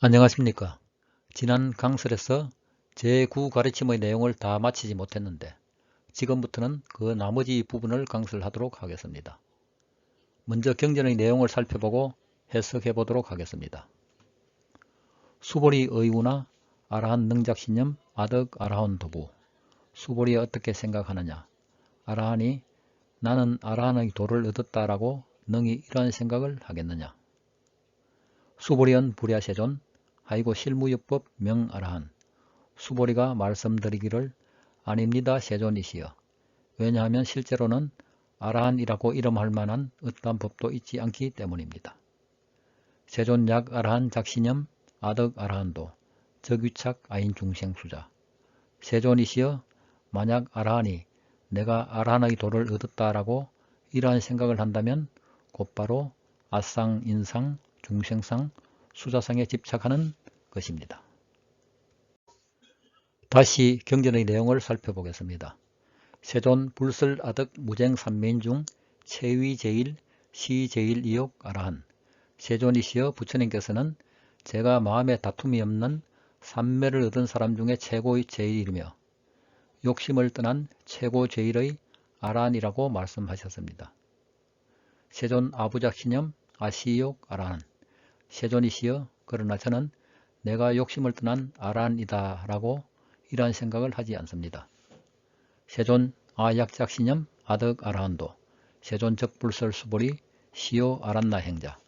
안녕하십니까. 지난 강설에서 제9 가르침의 내용을 다 마치지 못했는데 지금부터는 그 나머지 부분을 강설하도록 하겠습니다. 먼저 경전의 내용을 살펴보고 해석해 보도록 하겠습니다. 수보리 의우나 아라한 능작신념 아득 아라한 도부. 수보리 어떻게 생각하느냐. 아라한이 나는 아라한의 도를 얻었다라고 능히 이러한 생각을 하겠느냐. 수보리언 불야세존 하이고 실무요법 명아라한. 수보리가 말씀드리기를 아닙니다 세존이시여. 왜냐하면 실제로는 아라한이라고 이름할 만한 어떠한 법도 있지 않기 때문입니다. 세존약 아라한 작신념 아득 아라한도 적위착 아인 중생수자. 세존이시여 만약 아라한이 내가 아라한의 도를 얻었다라고 이러한 생각을 한다면 곧바로 아상, 인상, 중생상, 수자상에 집착하는 것입니다. 다시 경전의 내용을 살펴보겠습니다. 세존 불설 아득 무쟁 삼매인 중 최위 제일 시 제일 이욕 아라한. 세존이시여 부처님께서는 제가 마음에 다툼이 없는 삼매를 얻은 사람 중에 최고의 제일이며 욕심을 떠난 최고 제일의 아라한이라고 말씀하셨습니다. 세존 아부작신념 아시욕 아라한. 세존이시여 그러나 저는 내가 욕심을 떠난 아라한이다 라고 이러한 생각을 하지 않습니다. 세존 아약작신념 아득 아라한도 세존 적불설 수보리 시오 아란나 행자.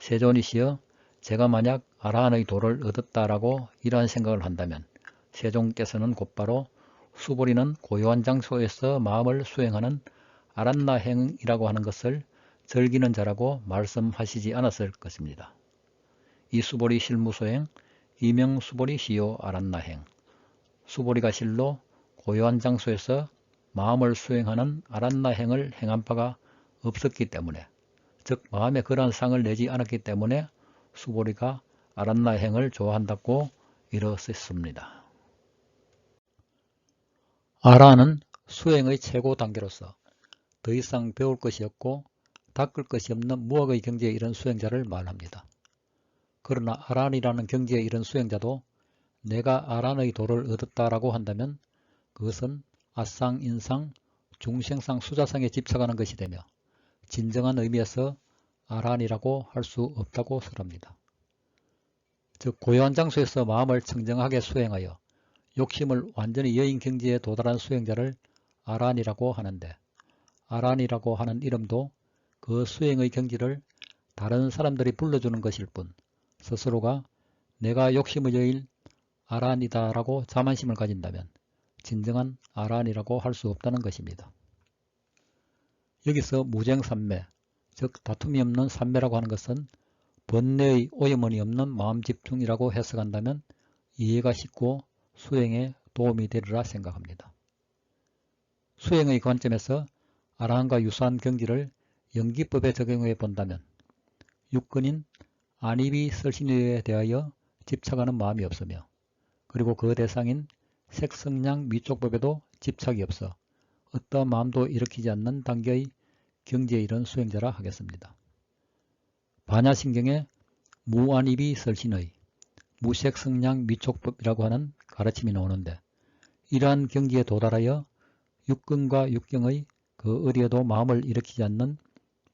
세존이시여 제가 만약 아라한의 도를 얻었다라고 이러한 생각을 한다면 세존께서는 곧바로 수보리는 고요한 장소에서 마음을 수행하는 아란나 행이라고 하는 것을 즐기는 자라고 말씀하시지 않았을 것입니다. 이 수보리 실무소행 이명 수보리 시오 아란나 행. 수보리가 실로 고요한 장소에서 마음을 수행하는 아란나 행을 행한 바가 없었기 때문에, 즉 마음에 그러한 상을 내지 않았기 때문에 수보리가 아란나 행을 좋아한다고 이르렀습니다. 아라한은 수행의 최고 단계로서 더 이상 배울 것이 없고 닦을 것이 없는 무학의 경지에 이른 수행자를 말합니다. 그러나 아라한이라는 경지에 이른 수행자도 내가 아라한의 도를 얻었다라고 한다면 그것은 아상, 인상, 중생상, 수자상에 집착하는 것이 되며 진정한 의미에서 아라한이라고 할 수 없다고 설합니다. 즉 고요한 장소에서 마음을 청정하게 수행하여 욕심을 완전히 여인 경지에 도달한 수행자를 아라한이라고 하는데, 아라한이라고 하는 이름도 그 수행의 경지를 다른 사람들이 불러주는 것일 뿐 스스로가 내가 욕심의 여인 아라한이다 라고 자만심을 가진다면 진정한 아라한이라고 할 수 없다는 것입니다. 여기서 무쟁삼매, 즉 다툼이 없는 삼매라고 하는 것은 번뇌의 오염원이 없는 마음집중이라고 해석한다면 이해가 쉽고 수행에 도움이 되리라 생각합니다. 수행의 관점에서 아라한과 유사한 경지를 연기법에 적용해 본다면 육근인 안입이 설신에 대하여 집착하는 마음이 없으며, 그리고 그 대상인 색성량 미촉법에도 집착이 없어 어떠한 마음도 일으키지 않는 단계의 경지에 이른 수행자라 하겠습니다. 반야신경에 무안입이 설신의 무색성량 미촉법이라고 하는 가르침이 나오는데, 이러한 경지에 도달하여 육근과 육경의 그 어디에도 마음을 일으키지 않는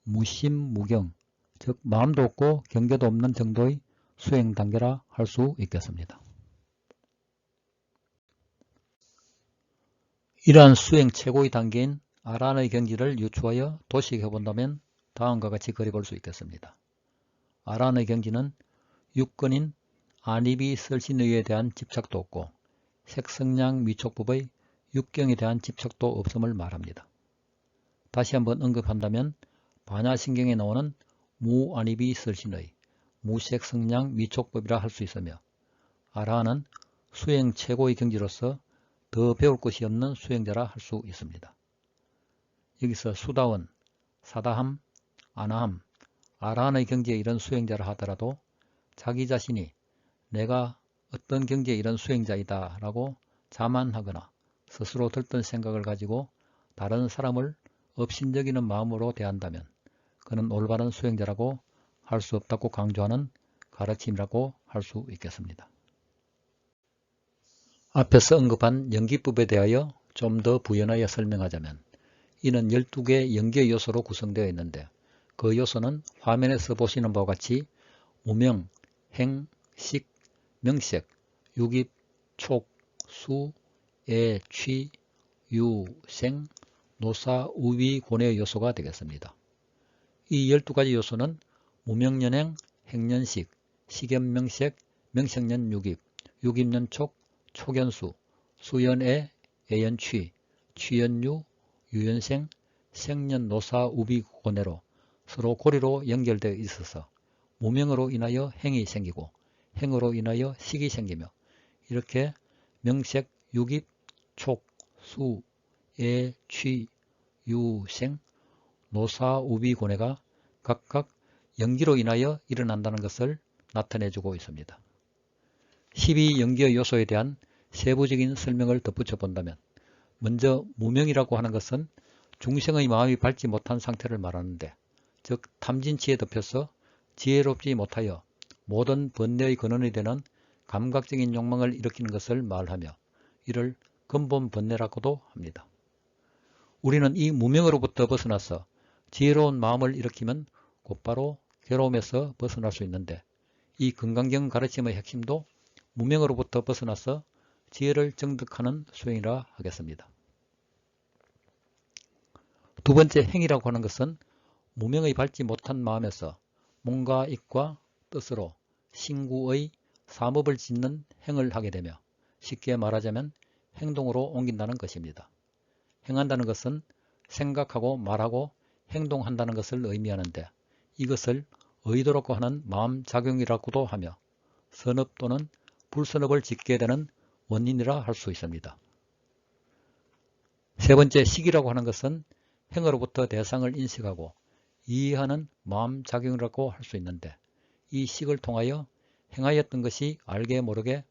무심무경, 즉 마음도 없고 경계도 없는 정도의 수행 단계라 할 수 있겠습니다. 이러한 수행 최고의 단계인 아라한의 경지를 유추하여 도식해 본다면 다음과 같이 그려볼 수 있겠습니다. 아라한의 경지는 육근인 안입이 설신의에 대한 집착도 없고 색성량 미촉법의 육경에 대한 집착도 없음을 말합니다. 다시 한번 언급한다면 반야신경에 나오는 무안입이 설신의 무색성량 미촉법이라 할 수 있으며, 아라한은 수행 최고의 경지로서 더 배울 것이 없는 수행자라 할 수 있습니다. 여기서 수다원, 사다함, 아나함, 아라한의 경지에 이른 수행자라 하더라도 자기 자신이 내가 어떤 경지에 이른 수행자이다 라고 자만하거나 스스로 들뜬 생각을 가지고 다른 사람을 업신여기는 마음으로 대한다면 그는 올바른 수행자라고 할 수 없다고 강조하는 가르침이라고 할 수 있겠습니다. 앞에서 언급한 연기법에 대하여 좀 더 부연하여 설명하자면 이는 12개의 연기의 요소로 구성되어 있는데 그 요소는 화면에서 보시는 바와 같이 무명, 행, 식, 명색, 유깁, 촉, 수, 애, 취, 유, 생, 노사, 우위, 고뇌의 요소가 되겠습니다. 이 12가지 요소는 무명연행, 행연식, 식연명색, 명색연유깁, 유깁연촉, 촉연수, 수연애, 애연취, 취연유, 유연생, 생년노사, 우비고뇌로 서로 고리로 연결되어 있어서 무명으로 인하여 행이 생기고 행으로 인하여 식이 생기며 이렇게 명색, 유깁, 촉, 수, 애, 취, 유, 생, 노사, 우비고뇌가 각각 연기로 인하여 일어난다는 것을 나타내주고 있습니다. 12연기의 요소에 대한 세부적인 설명을 덧붙여 본다면 먼저 무명이라고 하는 것은 중생의 마음이 밝지 못한 상태를 말하는데 즉 탐진치에 덮여서 지혜롭지 못하여 모든 번뇌의 근원이 되는 감각적인 욕망을 일으키는 것을 말하며 이를 근본 번뇌라고도 합니다. 우리는 이 무명으로부터 벗어나서 지혜로운 마음을 일으키면 곧바로 괴로움에서 벗어날 수 있는데 이 건강경 가르침의 핵심도 무명으로부터 벗어나서 지혜를 정득하는 수행이라 하겠습니다. 두 번째 행이라고 하는 것은 무명의 밝지 못한 마음에서 몸과 입과 뜻으로 신구의 사법을 짓는 행을 하게 되며 쉽게 말하자면 행동으로 옮긴다는 것입니다. 행한다는 것은 생각하고 말하고 행동한다는 것을 의미하는데 이것을 의도롭고 하는 마음작용이라고도 하며 선업 또는 불선업을 짓게 되는 원인이라 할 수 있습니다. 세 번째 식이라고 하는 것은 행으로부터 대상을 인식하고 이해하는 마음작용이라고 할 수 있는데 이 식을 통하여 행하였던 것이 알게 모르게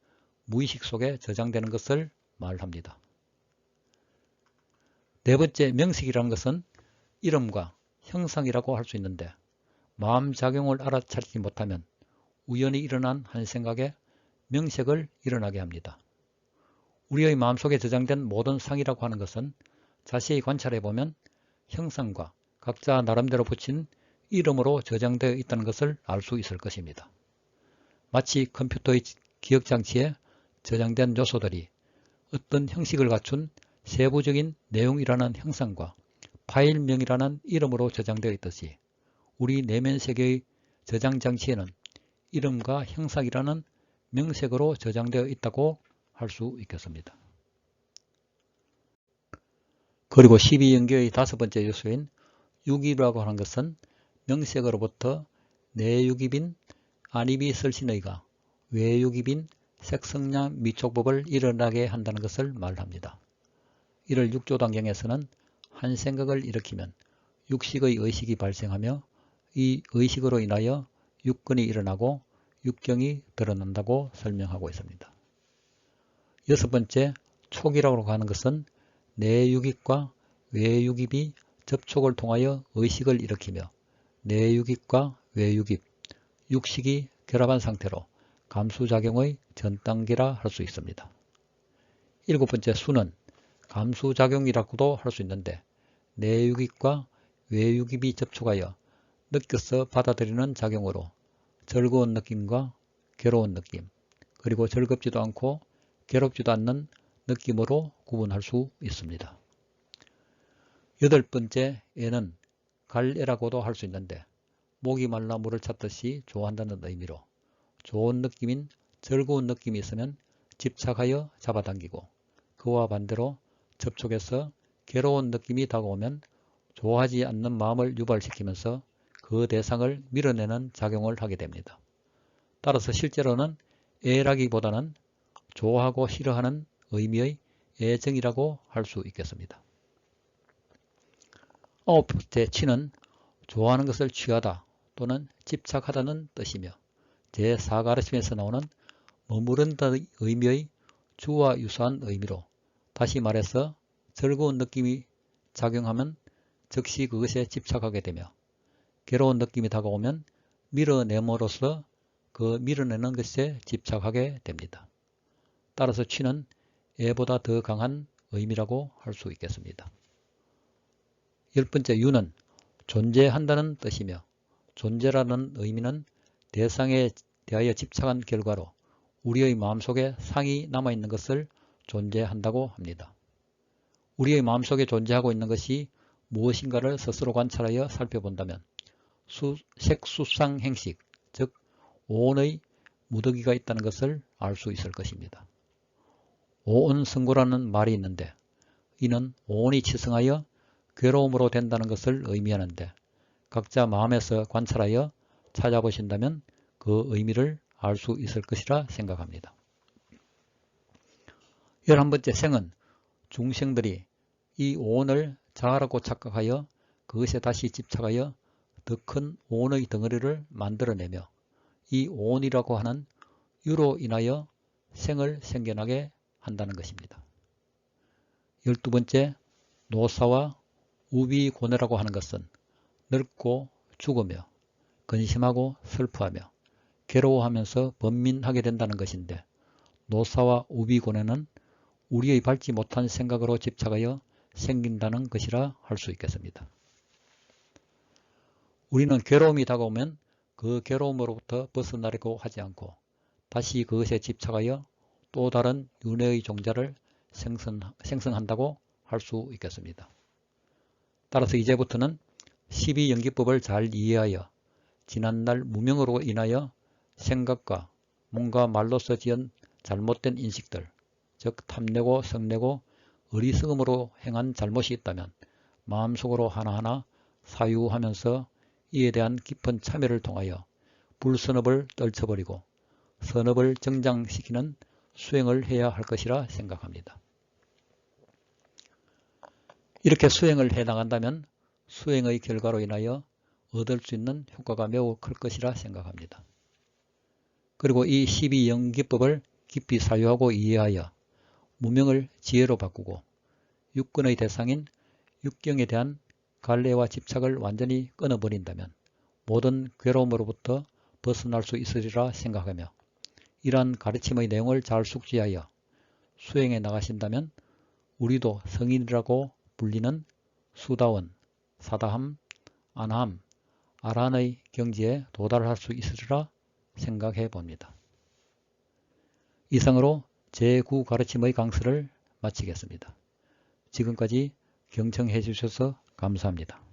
무의식 속에 저장되는 것을 말합니다. 네 번째 명식이라는 것은 이름과 형상이라고 할 수 있는데 마음작용을 알아차리지 못하면 우연히 일어난 한 생각에 명색을 일어나게 합니다. 우리의 마음속에 저장된 모든 상이라고 하는 것은 자세히 관찰해보면 형상과 각자 나름대로 붙인 이름으로 저장되어 있다는 것을 알 수 있을 것입니다. 마치 컴퓨터의 기억장치에 저장된 요소들이 어떤 형식을 갖춘 세부적인 내용이라는 형상과 파일명이라는 이름으로 저장되어 있듯이 우리 내면세계의 저장장치에는 이름과 형상이라는 명색으로 저장되어 있다고 할 수 있겠습니다. 그리고 12연계의 다섯 번째 요소인 유깁이라고 하는 것은 명색으로부터 내유깁인 안입이 설신의가 외유깁인 색성량 미촉법을 일어나게 한다는 것을 말합니다. 이를 육조단경에서는 한 생각을 일으키면 육식의 의식이 발생하며 이 의식으로 인하여 육근이 일어나고 육경이 드러난다고 설명하고 있습니다. 여섯 번째 촉이라고 하는 것은 내유깁과 외유깁이 접촉을 통하여 의식을 일으키며 내유깁과 외유깁, 육식이 결합한 상태로 감수작용의 전 단계라 할 수 있습니다. 일곱 번째 수는 감수작용이라고도 할 수 있는데 내유깁과 외유깁이 접촉하여 느껴서 받아들이는 작용으로 즐거운 느낌과 괴로운 느낌, 그리고 즐겁지도 않고 괴롭지도 않는 느낌으로 구분할 수 있습니다. 여덟 번째 애는 갈애라고도 할 수 있는데 목이 말라 물을 찾듯이 좋아한다는 의미로 좋은 느낌인 즐거운 느낌이 있으면 집착하여 잡아당기고 그와 반대로 접촉해서 괴로운 느낌이 다가오면 좋아하지 않는 마음을 유발시키면서 그 대상을 밀어내는 작용을 하게 됩니다. 따라서 실제로는 애라기보다는 좋아하고 싫어하는 의미의 애정이라고 할 수 있겠습니다. 아홉 번째 치는 좋아하는 것을 취하다 또는 집착하다는 뜻이며 제4가르침에서 나오는 머무른다의 의미의 주와 유사한 의미로 다시 말해서 즐거운 느낌이 작용하면 즉시 그것에 집착하게 되며 괴로운 느낌이 다가오면 밀어냄으로써 그 밀어내는 것에 집착하게 됩니다. 따라서 취는 애보다 더 강한 의미라고 할 수 있겠습니다. 10번째 유는 존재한다는 뜻이며 존재라는 의미는 대상에 대하여 집착한 결과로 우리의 마음속에 상이 남아있는 것을 존재한다고 합니다. 우리의 마음속에 존재하고 있는 것이 무엇인가를 스스로 관찰하여 살펴본다면 색수상행식, 즉 오온의 무더기가 있다는 것을 알 수 있을 것입니다. 오온승고라는 말이 있는데 이는 오온이 치성하여 괴로움으로 된다는 것을 의미하는데 각자 마음에서 관찰하여 찾아보신다면 그 의미를 알 수 있을 것이라 생각합니다. 11번째 생은 중생들이 이 오온을 자아라고 착각하여 그것에 다시 집착하여 더 큰 오온의 덩어리를 만들어내며 이 오온이라고 하는 유로 인하여 생을 생겨나게 한다는 것입니다. 12번째 노사와 우비고뇌라고 하는 것은 늙고 죽으며 근심하고 슬퍼하며 괴로워하면서 번민하게 된다는 것인데 노사와 우비고뇌는 우리의 밟지 못한 생각으로 집착하여 생긴다는 것이라 할 수 있겠습니다. 우리는 괴로움이 다가오면 그 괴로움으로부터 벗어나려고 하지 않고 다시 그것에 집착하여 또 다른 윤회의 종자를 생성한다고 할 수 있겠습니다. 따라서 이제부터는 12연기법을 잘 이해하여 지난날 무명으로 인하여 생각과 몸과 말로서 지은 잘못된 인식들, 즉 탐내고 성내고 어리석음으로 행한 잘못이 있다면 마음속으로 하나하나 사유하면서 이에 대한 깊은 참여를 통하여 불선업을 떨쳐버리고 선업을 정장시키는 수행을 해야 할 것이라 생각합니다. 이렇게 수행을 해나간다면 수행의 결과로 인하여 얻을 수 있는 효과가 매우 클 것이라 생각합니다. 그리고 이 12연기법을 깊이 사유하고 이해하여 무명을 지혜로 바꾸고 육근의 대상인 육경에 대한 갈래와 집착을 완전히 끊어버린다면 모든 괴로움으로부터 벗어날 수 있으리라 생각하며 이러한 가르침의 내용을 잘 숙지하여 수행해 나가신다면 우리도 성인이라고 불리는 수다원, 사다함, 안함, 아란의 경지에 도달할 수 있으리라 생각해 봅니다. 이상으로 제9 가르침의 강서를 마치겠습니다. 지금까지 경청해 주셔서 감사합니다.